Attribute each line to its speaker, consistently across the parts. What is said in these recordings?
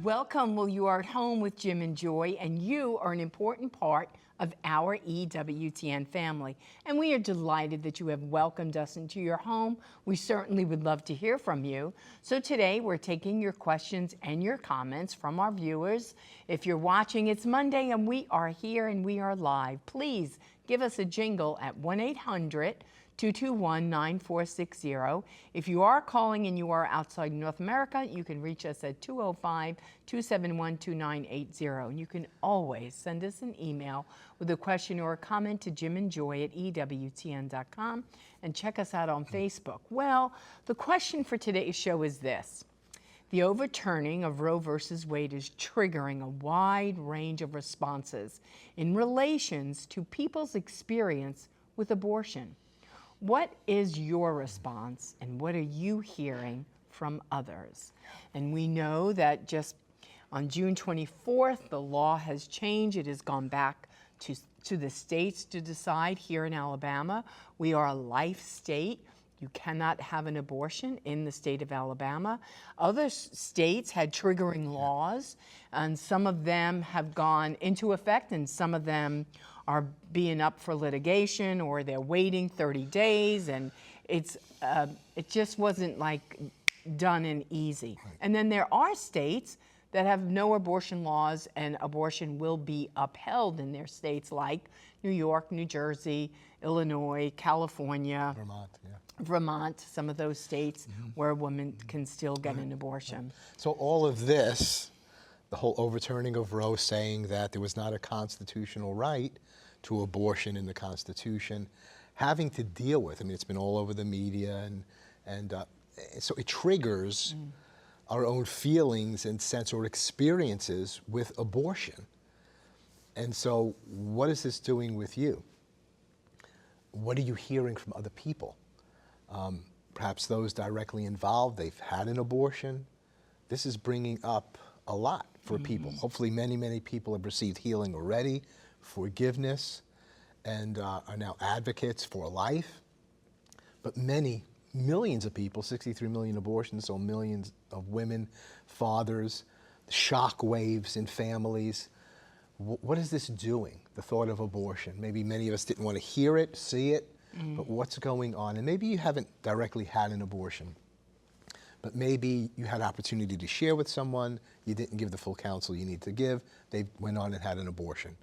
Speaker 1: Welcome. Well, you are at home with Jim and Joy, and you are an important part of our EWTN family. And we are delighted that you have welcomed us into your home. We certainly would love to hear from you. So today we're taking your questions and your comments from our viewers. If you're watching, it's Monday and we are here and we are live. Please give us a jingle at 1-800-221-9460. If you are calling and you are outside North America, you can reach us at 205-271-2980. And you can always send us an email with a question or a comment to jimandjoy@ewtn.com, and check us out on Facebook. Well, the question for today's show is this. The overturning of Roe versus Wade is triggering a wide range of responses in relations to people's experience with abortion. What is your response, and what are you hearing from others? And we know that just on June 24th, the law has changed. It has gone back to the states to decide. Here in Alabama, we are a life state. You cannot have an abortion in the state of Alabama. Other states had triggering laws, and some of them have gone into effect, and some of them are being up for litigation, or they're waiting 30 days, and it just wasn't like done and easy. Right. And then there are states that have no abortion laws, and abortion will be upheld in their states, like New York, New Jersey, Illinois, California, Vermont, some of those states where a woman can still get an abortion.
Speaker 2: So all of this, the whole overturning of Roe, saying that there was not a constitutional right to abortion in the Constitution, having to deal with, I mean, it's been all over the media, and so it triggers our own feelings and sense or experiences with abortion. And so what is this doing with you? What are you hearing from other people? Perhaps those directly involved, they've had an abortion. This is bringing up a lot for people. Hopefully many, many people have received healing already, forgiveness, and are now advocates for life. But millions of people, 63 million abortions, so millions of women, fathers, shock waves in families. What is this doing, the thought of abortion? Maybe many of us didn't want to hear it, see it, but what's going on? And maybe you haven't directly had an abortion, but maybe you had opportunity to share with someone, you didn't give the full counsel you need to give, they went on and had an abortion.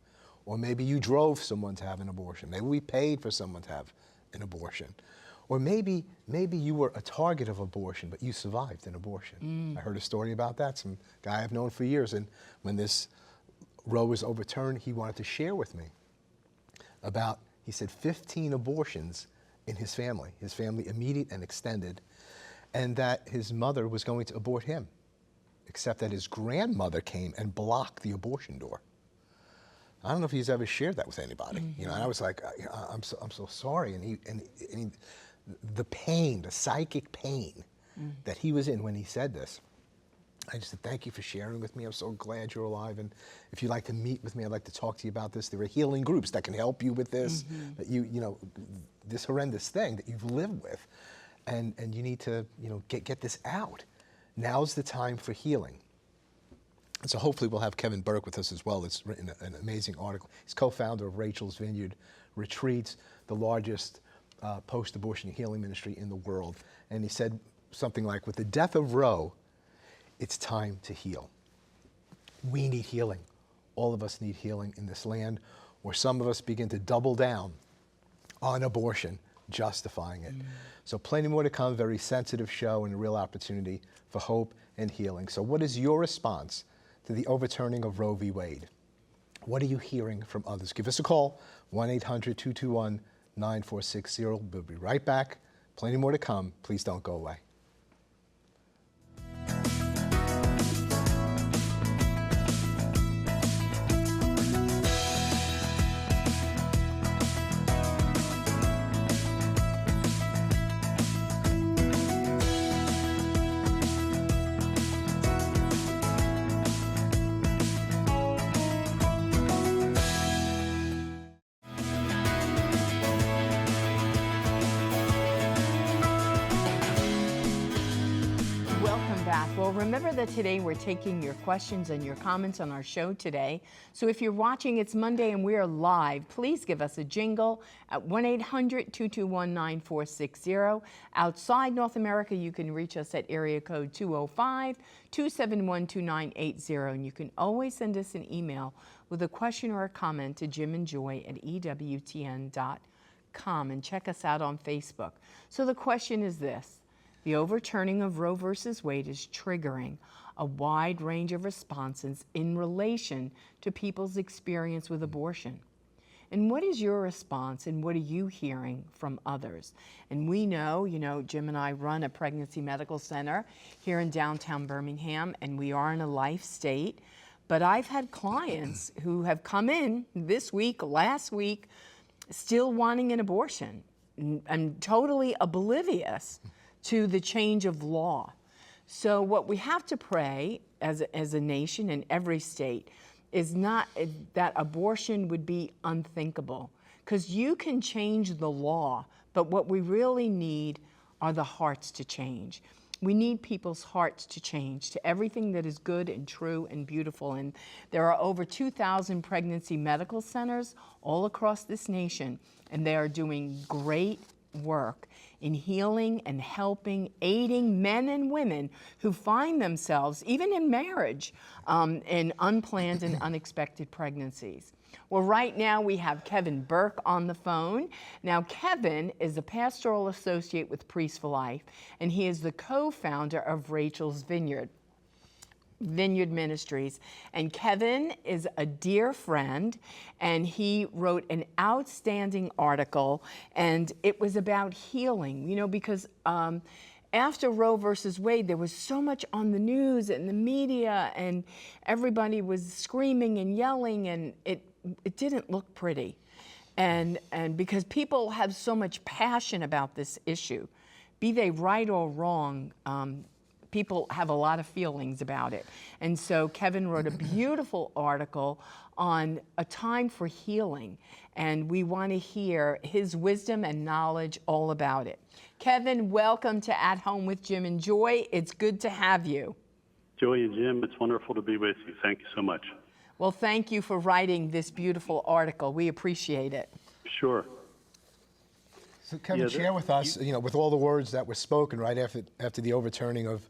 Speaker 2: Or maybe you drove someone to have an abortion. Maybe we paid for someone to have an abortion. Or maybe you were a target of abortion, but you survived an abortion. I heard a story about that, some guy I've known for years, and when this Roe was overturned, he wanted to share with me about, he said, 15 abortions in his family immediate and extended, and that his mother was going to abort him, except that his grandmother came and blocked the abortion door. I don't know if he's ever shared that with anybody, you know. And I was like, I'm so sorry, and he, the pain, the psychic pain that he was in when he said this. I just said, thank you for sharing with me. I'm so glad you're alive. And if you'd like to meet with me, I'd like to talk to you about this. There are healing groups that can help you with this, that you know, this horrendous thing that you've lived with. And you need to, you know, get this out. Now's the time for healing. And so hopefully we'll have Kevin Burke with us as well. It's written an amazing article. He's co-founder of Rachel's Vineyard Retreats, the largest post-abortion healing ministry in the world. And he said something like, with the death of Roe, it's time to heal. We need healing. All of us need healing in this land, where some of us begin to double down on abortion, justifying it. So plenty more to come, very sensitive show and a real opportunity for hope and healing. So what is your response to the overturning of Roe v. Wade? What are you hearing from others? Give us a call, 1-800-221-9460. We'll be right back. Plenty more to come. Please don't go away.
Speaker 1: remember that today we're taking your questions and your comments on our show today. So if you're watching, it's Monday and we are live. Please give us a jingle at 1-800-221-9460. Outside North America, you can reach us at area code 205-271-2980. And you can always send us an email with a question or a comment to jimandjoy@ewtn.com. And check us out on Facebook. So the question is this. The overturning of Roe versus Wade is triggering a wide range of responses in relation to people's experience with abortion. And what is your response and what are you hearing from others? And we know, Jim and I run a pregnancy medical center here in downtown Birmingham, and we are in a life state. But I've had clients who have come in this week, last week, still wanting an abortion and totally oblivious to the change of law. So what we have to pray as a nation in every state is not that abortion would be unthinkable, because you can change the law, but what we really need are the hearts to change. We need people's hearts to change to everything that is good and true and beautiful. And there are over 2,000 pregnancy medical centers all across this nation, and they are doing great work in healing and helping, aiding men and women who find themselves, even in marriage, in unplanned and unexpected pregnancies. Well, right now we have Kevin Burke on the phone. Now, Kevin is a pastoral associate with Priests for Life, and he is the co-founder of Rachel's Vineyard Ministries. And Kevin is a dear friend, and he wrote an outstanding article, and it was about healing, because after Roe versus Wade, there was so much on the news and the media, and everybody was screaming and yelling, and it didn't look pretty. And because people have so much passion about this issue, be they right or wrong, people have a lot of feelings about it. And so Kevin wrote a beautiful article on a time for healing, and we want to hear his wisdom and knowledge all about it. Kevin, welcome to At Home with Jim and Joy. It's good to have you.
Speaker 3: Joy and Jim, it's wonderful to be with you. Thank you so much.
Speaker 1: Well, thank you for writing this beautiful article. We appreciate it.
Speaker 3: Sure.
Speaker 2: So Kevin, share with us, with all the words that were spoken right after the overturning of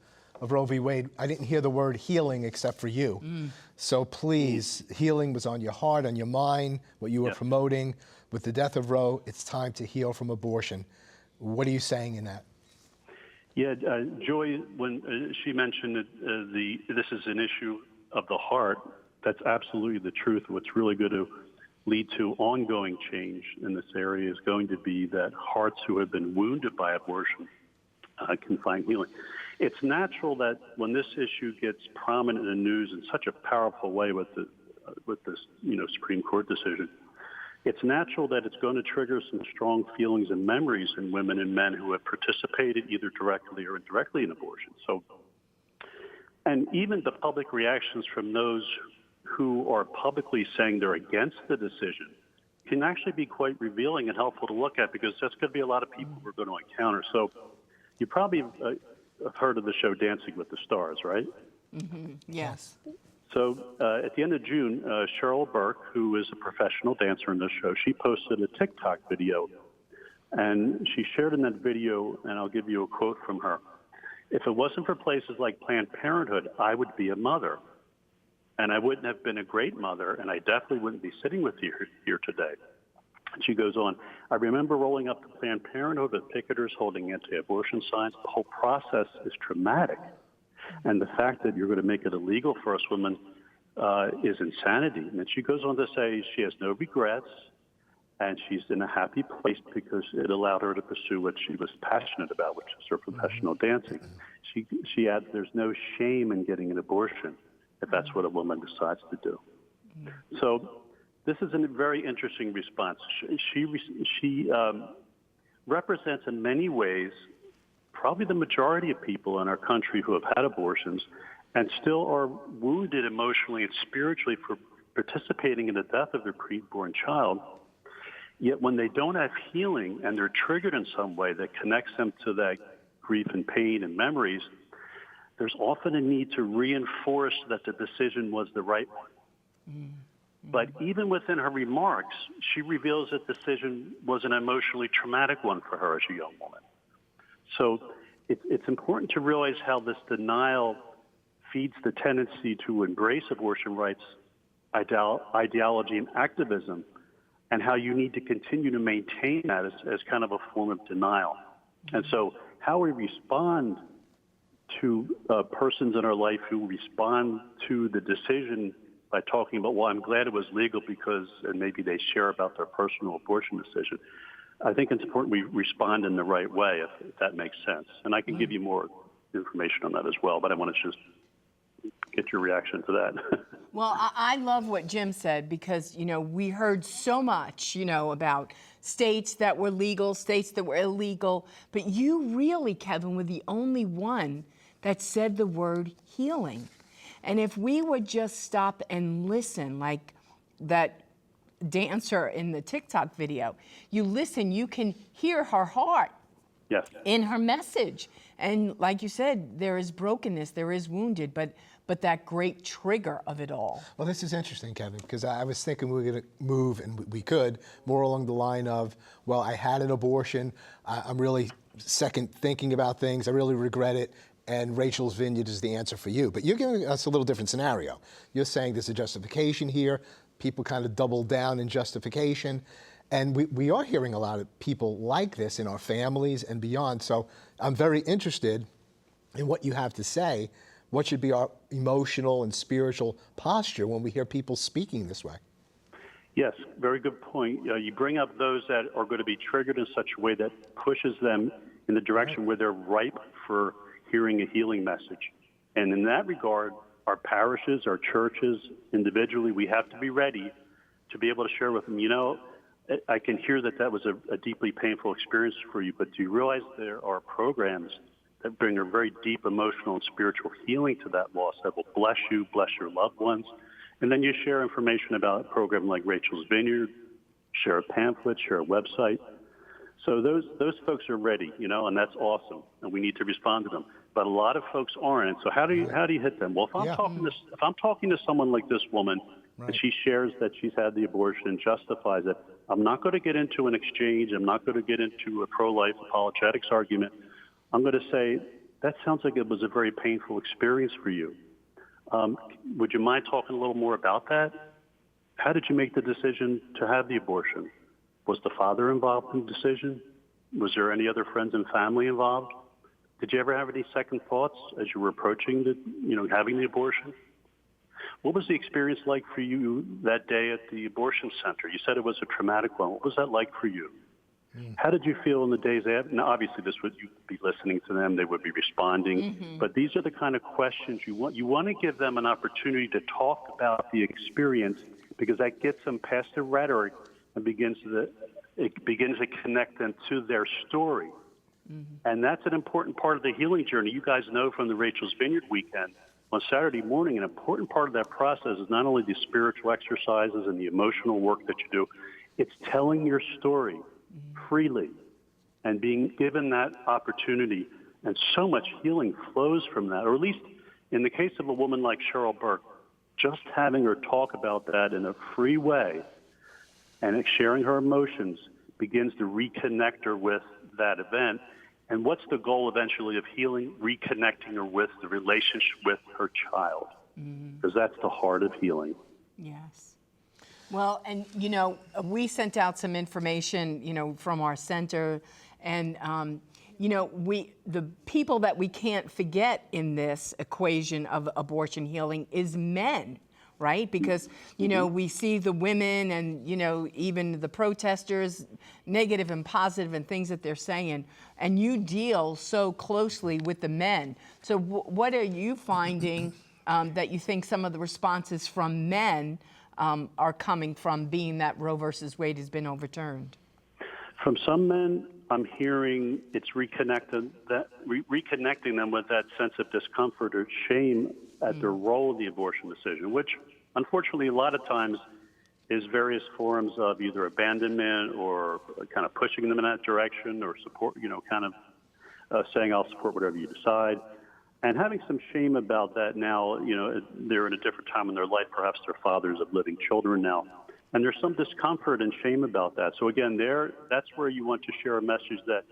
Speaker 2: Roe v. Wade, I didn't hear the word healing except for you. So please, healing was on your heart, on your mind, what you were promoting. With the death of Roe, it's time to heal from abortion. What are you saying in that?
Speaker 3: Yeah, Joy, when she mentioned that this is an issue of the heart, that's absolutely the truth. What's really going to lead to ongoing change in this area is going to be that hearts who have been wounded by abortion can find healing. It's natural that when this issue gets prominent in the news in such a powerful way with this Supreme Court decision, it's natural that it's going to trigger some strong feelings and memories in women and men who have participated either directly or indirectly in abortion. So, and even the public reactions from those who are publicly saying they're against the decision can actually be quite revealing and helpful to look at, because that's going to be a lot of people we're going to encounter. So you probably have heard of the show Dancing with the Stars, right?
Speaker 1: Mm-hmm. Yes.
Speaker 3: So at the end of June, Cheryl Burke, who is a professional dancer in this show, she posted a TikTok video. And she shared in that video, and I'll give you a quote from her, "If it wasn't for places like Planned Parenthood, I would be a mother. And I wouldn't have been a great mother, and I definitely wouldn't be sitting with you here today." And she goes on, "I remember rolling up to Planned Parenthood with picketers holding anti-abortion signs. The whole process is traumatic. And the fact that you're going to make it illegal for us women is insanity." And then she goes on to say she has no regrets, and she's in a happy place because it allowed her to pursue what she was passionate about, which is her professional dancing. She adds there's no shame in getting an abortion if that's what a woman decides to do. So this is a very interesting response. She represents in many ways probably the majority of people in our country who have had abortions and still are wounded emotionally and spiritually for participating in the death of their preborn child. Yet when they don't have healing and they're triggered in some way that connects them to that grief and pain and memories, there's often a need to reinforce that the decision was the right one. But even within her remarks, she reveals that the decision was an emotionally traumatic one for her as a young woman. So it's important to realize how this denial feeds the tendency to embrace abortion rights ideology and activism, and how you need to continue to maintain that as kind of a form of denial. And so how we respond to persons in our life who respond to the decision by talking about, well, I'm glad it was legal because, and maybe they share about their personal abortion decision. I think it's important we respond in the right way, if that makes sense. And I can give you more information on that as well, but I want to just get your reaction to that.
Speaker 1: Well, I love what Jim said because, you know, we heard so much, you know, about states that were legal, states that were illegal, but you really, Kevin, were the only one that said the word healing. And if we would just stop and listen, like that dancer in the TikTok video, you listen, you can hear her heart
Speaker 3: Yes.
Speaker 1: in her message. And like you said, there is brokenness, there is wounded, but that great trigger of it all.
Speaker 2: Well, this is interesting, Kevin, because I was thinking we were going to move, and we could, more along the line of, well, I had an abortion, I'm really second thinking about things, I really regret it, and Rachel's Vineyard is the answer for you. But you're giving us a little different scenario. You're saying there's a justification here, people kind of double down in justification, and we are hearing a lot of people like this in our families and beyond. So I'm very interested in what you have to say. What should be our emotional and spiritual posture when we hear people speaking this way?
Speaker 3: Yes, very good point. You bring up those that are going to be triggered in such a way that pushes them in the direction where they're ripe for hearing a healing message. And in that regard, our parishes, our churches, individually, we have to be ready to be able to share with them, you know, I can hear that was a deeply painful experience for you, but do you realize there are programs that bring a very deep emotional and spiritual healing to that loss that will bless you, bless your loved ones? And then you share information about a program like Rachel's Vineyard, share a pamphlet, share a website. So those folks are ready, you know, and that's awesome, and we need to respond to them. But a lot of folks aren't. So how do you hit them? Well, if I'm talking to someone like this woman, and she shares that she's had the abortion and justifies it, I'm not going to get into an exchange. I'm not going to get into a pro-life apologetics argument. I'm going to say, that sounds like it was a very painful experience for you. Would you mind talking a little more about that? How did you make the decision to have the abortion? Was the father involved in the decision? Was there any other friends and family involved? Did you ever have any second thoughts as you were approaching having the abortion? What was the experience like for you that day at the abortion center? You said it was a traumatic one. What was that like for you? How did you feel in the days after? Now, obviously, you'd be listening to them. They would be responding. But these are the kind of questions you want. You want to give them an opportunity to talk about the experience, because that gets them past the rhetoric and begins to connect them to their story. And that's an important part of the healing journey. You guys know from the Rachel's Vineyard weekend, on Saturday morning, an important part of that process is not only the spiritual exercises and the emotional work that you do, it's telling your story freely and being given that opportunity. And so much healing flows from that, or at least in the case of a woman like Cheryl Burke, just having her talk about that in a free way and sharing her emotions begins to reconnect her with that event. And what's the goal eventually of healing? Reconnecting her with the relationship with her child, because that's the heart of healing.
Speaker 1: Yes. Well, and, you know, we sent out some information, you know, from our center, and, you know, the people that we can't forget in this equation of abortion healing is men, right? Because, you know, we see the women and, you know, even the protesters, negative and positive and things that they're saying, and you deal so closely with the men. So what are you finding that you think some of the responses from men are coming from, being that Roe versus Wade has been overturned?
Speaker 3: From some men, I'm hearing it's reconnecting them with that sense of discomfort or shame at their role in the abortion decision, which unfortunately a lot of times is various forms of either abandonment or kind of pushing them in that direction, or support, you know, kind of saying, I'll support whatever you decide. and having some shame about that now. They're in a different time in their life. Perhaps they're fathers of living children now. And there's some discomfort and shame about that. So again, that's where you want to share a message that,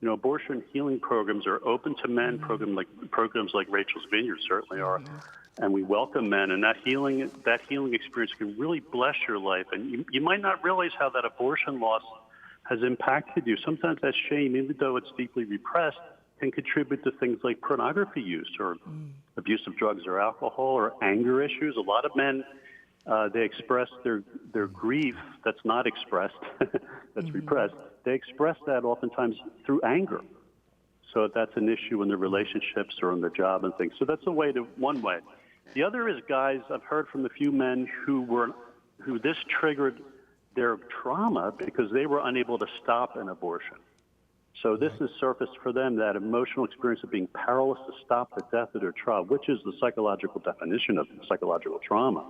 Speaker 3: abortion healing programs are open to men. Programs like Rachel's Vineyard certainly are. And we welcome men, and that healing experience can really bless your life. And you might not realize how that abortion loss has impacted you. Sometimes that shame, even though it's deeply repressed, can contribute to things like pornography use or abuse of drugs or alcohol or anger issues. A lot of men, they express their grief that's not expressed, that's repressed. They express that oftentimes through anger. So that's an issue in their relationships or in their job and things. So that's one way. The other is, guys, I've heard from a few men who this triggered their trauma because they were unable to stop an abortion. So this has surfaced for them, that emotional experience of being powerless to stop the death of their child, which is the psychological definition of psychological trauma.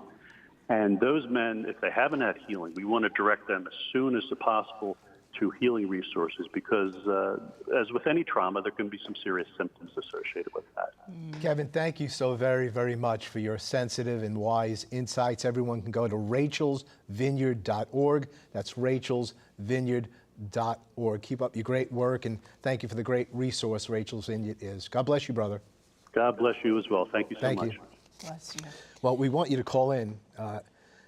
Speaker 3: And those men, if they haven't had healing, we want to direct them as soon as possible to healing resources because, as with any trauma, there can be some serious symptoms associated with that.
Speaker 2: Kevin, thank you so very, very much for your sensitive and wise insights. Everyone can go to rachelsvineyard.org. That's rachelsvineyard.org. Keep up your great work, and thank you for the great resource Rachel's Vineyard is. God bless you, brother.
Speaker 3: God bless you as well. Thank you so much.
Speaker 2: Thank you.
Speaker 1: Bless you.
Speaker 2: Well, we want you to call in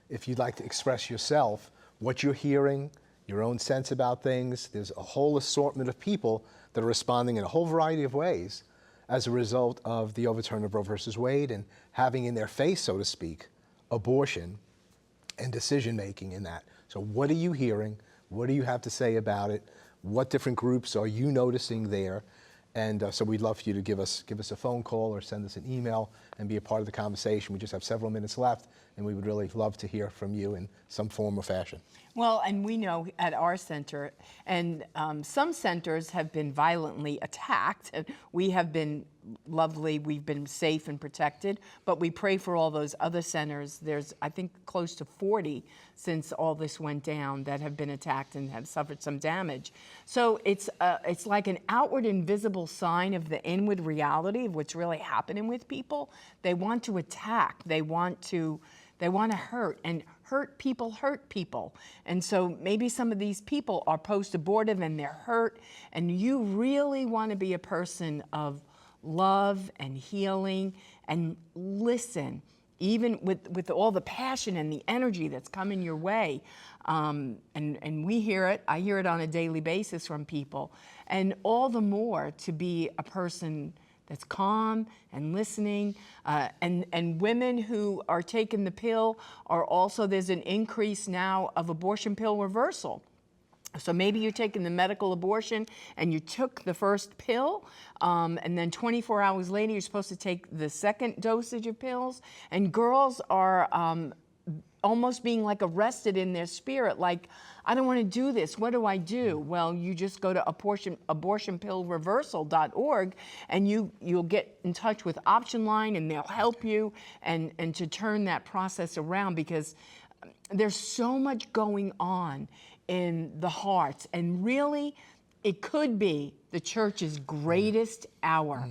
Speaker 2: if you'd like to express yourself, what you're hearing, your own sense about things. There's a whole assortment of people that are responding in a whole variety of ways as a result of the overturn of Roe versus Wade and having in their face, so to speak, abortion and decision-making in that. So what are you hearing? What do you have to say about it? What different groups are you noticing there? And so we'd love for you to give us a phone call or send us an email and be a part of the conversation. We just have several minutes left, and we would really love to hear from you in some form or fashion.
Speaker 1: Well, and we know at our center, and some centers have been violently attacked. We have been lovely, we've been safe and protected, but we pray for all those other centers. There's, I think, close to 40 since all this went down that have been attacked and have suffered some damage. So it's like an outward invisible sign of the inward reality of what's really happening with people. They want to attack, they want to hurt, and hurt people. And so maybe some of these people are post-abortive and they're hurt, and you really want to be a person of love and healing and listen, even with all the passion and the energy that's coming your way. And we hear it, I hear it on a daily basis from people, and all the more to be a person that's calm and listening. And women who are taking the pill are also, there's an increase now of abortion pill reversal. So maybe you're taking the medical abortion and you took the first pill, and then 24 hours later you're supposed to take the second dosage of pills. And girls are almost being like arrested in their spirit, like, I don't want to do this, what do I do? Well, you just go to abortionpillreversal.org and you'll get in touch with Option Line and they'll help you and to turn that process around, because there's so much going on in the hearts, and really it could be the church's greatest hour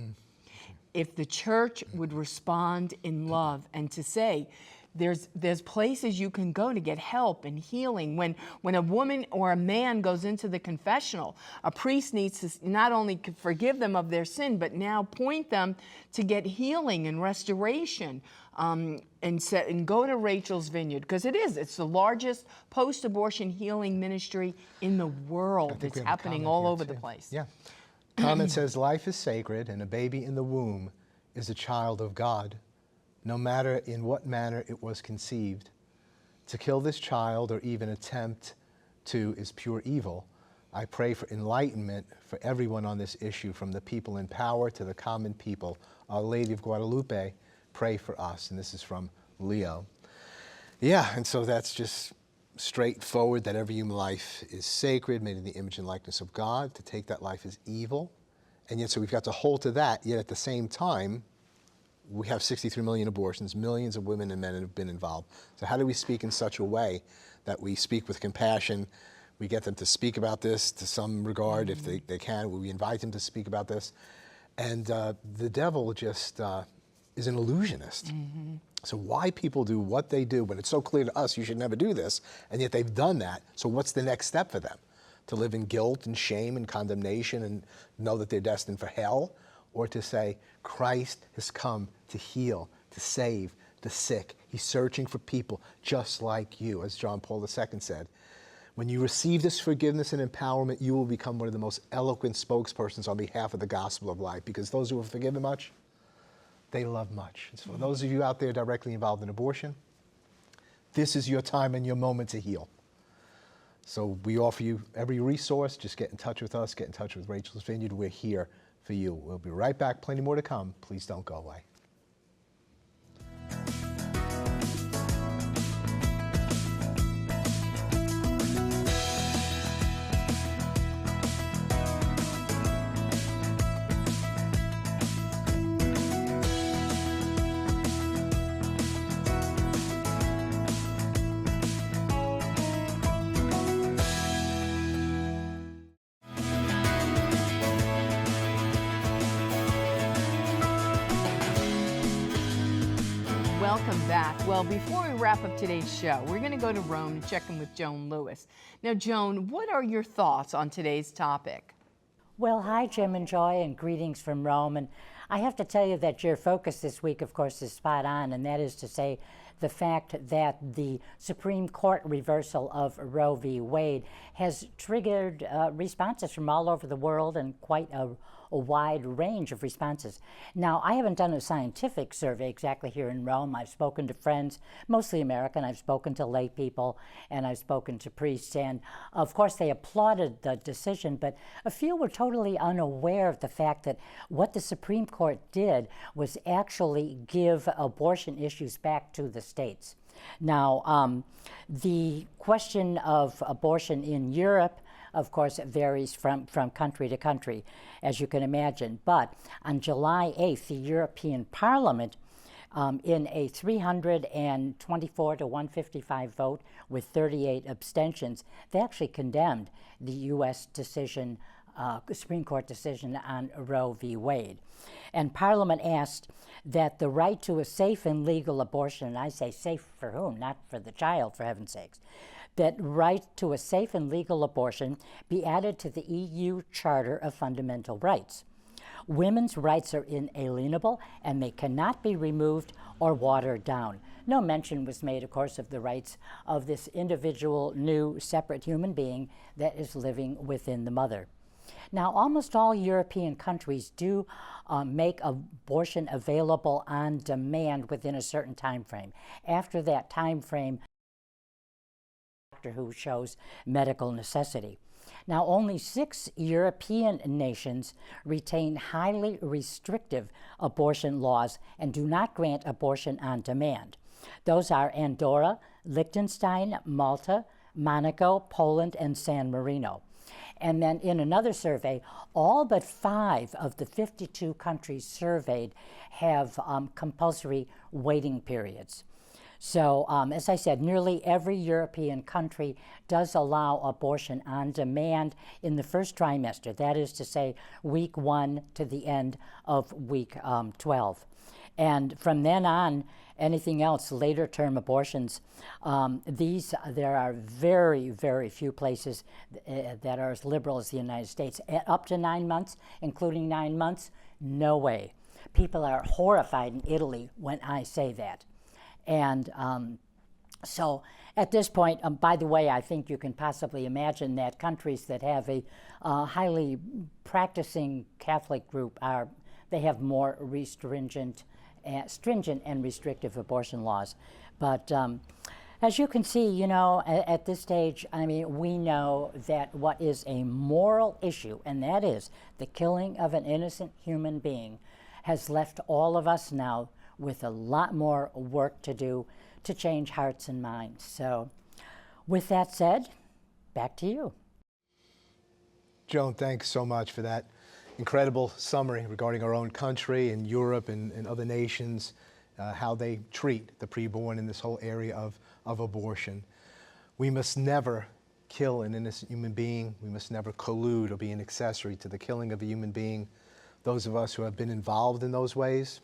Speaker 1: if the church would respond in love and to say, there's places you can go to get help and healing. When a woman or a man goes into the confessional, a priest needs to not only forgive them of their sin, but now point them to get healing and restoration. And go to Rachel's Vineyard, because it's the largest post-abortion healing ministry in the world. It's happening all over the place.
Speaker 2: Yeah. Comment says, life is sacred and a baby in the womb is a child of God, no matter in what manner it was conceived. To kill this child or even attempt to is pure evil. I pray for enlightenment for everyone on this issue, from the people in power to the common people. Our Lady of Guadalupe, pray for us. And this is from Leo. Yeah, and so that's just straightforward, that every human life is sacred, made in the image and likeness of God. To take that life is evil. And yet, so we've got to hold to that, yet at the same time, we have 63 million abortions, millions of women and men have been involved. So how do we speak in such a way that we speak with compassion? We get them to speak about this to some regard if they can. We invite them to speak about this. And the devil just is an illusionist. So why people do what they do when it's so clear to us you should never do this, and yet they've done that, so what's the next step for them? To live in guilt and shame and condemnation and know that they're destined for hell? Or to say, Christ has come to heal, to save the sick. He's searching for people just like you, as John Paul II said. When you receive this forgiveness and empowerment, you will become one of the most eloquent spokespersons on behalf of the gospel of life, because those who are forgiven much, they love much. So for those of you out there directly involved in abortion, this is your time and your moment to heal. So we offer you every resource. Just get in touch with us, get in touch with Rachel's Vineyard. We're here for you. We'll be right back. Plenty more to come. Please don't go away.
Speaker 1: Welcome back. Well, before we wrap up today's show, we're going to go to Rome and check in with Joan Lewis. Now, Joan, what are your thoughts on today's topic?
Speaker 4: Well, hi, Jim and Joy, and greetings from Rome. And I have to tell you that your focus this week, of course, is spot on, and that is to say the fact that the Supreme Court reversal of Roe v. Wade has triggered responses from all over the world, and quite a wide range of responses. Now, I haven't done a scientific survey exactly here in Rome. I've spoken to friends, mostly American. I've spoken to lay people, and I've spoken to priests. And of course, they applauded the decision, but a few were totally unaware of the fact that what the Supreme Court did was actually give abortion issues back to the states. Now, the question of abortion in Europe, of course, it varies from country to country, as you can imagine. But on July 8th, the European Parliament, in a 324 to 155 vote with 38 abstentions, they actually condemned the U.S. decision, Supreme Court decision on Roe v. Wade. And Parliament asked that the right to a safe and legal abortion, and I say safe for whom? Not for the child, for heaven's sakes, that right to a safe and legal abortion be added to the EU Charter of Fundamental Rights. Women's rights are inalienable, and they cannot be removed or watered down. No mention was made, of course, of the rights of this individual, new, separate human being that is living within the mother. Now, almost all European countries do make abortion available on demand within a certain time frame. After that time frame, who shows medical necessity. Now, only 6 European nations retain highly restrictive abortion laws and do not grant abortion on demand. Those are Andorra, Liechtenstein, Malta, Monaco, Poland, and San Marino. And then in another survey, all but 5 of the 52 countries surveyed have compulsory waiting periods. So, as I said, nearly every European country does allow abortion on demand in the first trimester, that is to say, week 1 to the end of week 12. And from then on, anything else, later term abortions, there are very, very few places that are as liberal as the United States. Up to 9 months, including 9 months, no way. People are horrified in Italy when I say that. And so at this point, by the way, I think you can possibly imagine that countries that have a highly practicing Catholic group they have more stringent and restrictive abortion laws. But as you can see, you know, at this stage, I mean, we know that what is a moral issue, and that is the killing of an innocent human being, has left all of us now with a lot more work to do to change hearts and minds. So with that said, back to you.
Speaker 2: Joan, thanks so much for that incredible summary regarding our own country and Europe and other nations, how they treat the preborn in this whole area of abortion. We must never kill an innocent human being. We must never collude or be an accessory to the killing of a human being. those of us who have been involved in those ways,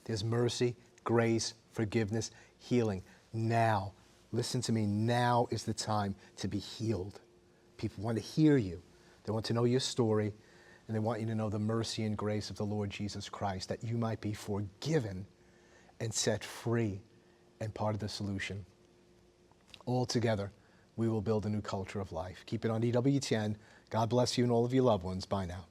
Speaker 2: there's mercy, grace, forgiveness, healing. Now, listen to me, now is the time to be healed. People want to hear you. They want to know your story, and they want you to know the mercy and grace of the Lord Jesus Christ, that you might be forgiven and set free and part of the solution. All together, we will build a new culture of life. Keep it on EWTN. God bless you and all of your loved ones. Bye now.